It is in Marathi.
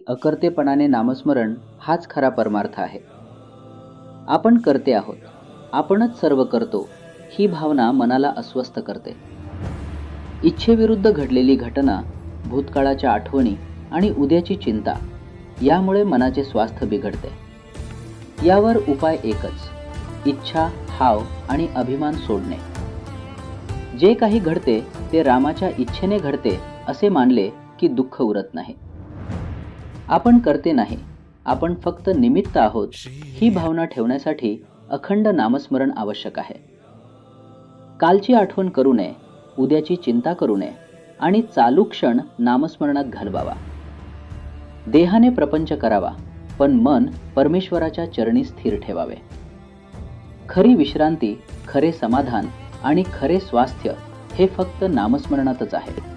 अकर्तेपणाने नामस्मरण हाच खरा परमार्थ आहे. आपण करते आहोत, आपणच सर्व करतो ही भावना मनाला अस्वस्थ करते. इच्छेविरुद्ध घडलेली घटना, भूतकाळाच्या आठवणी आणि उद्याची चिंता यामुळे मनाचे स्वास्थ्य बिघडते. यावर उपाय एकच, इच्छा, हाव आणि अभिमान सोडणे. जे काही घडते ते रामाच्या इच्छेने घडते असे मानले की दुःख उरत नाही. आपण करते नाही, आपण फक्त निमित्त आहोत ही भावना ठेवण्यासाठी अखंड नामस्मरण आवश्यक आहे. कालची आठवण करू नये, उद्याची चिंता करू नये आणि चालू क्षण नामस्मरणात घालवावा. देहाने प्रपंच करावा, पण मन परमेश्वराच्या चरणी स्थिर ठेवावे. खरी विश्रांती, खरे समाधान आणि खरे स्वास्थ्य हे फक्त नामस्मरणातच आहे.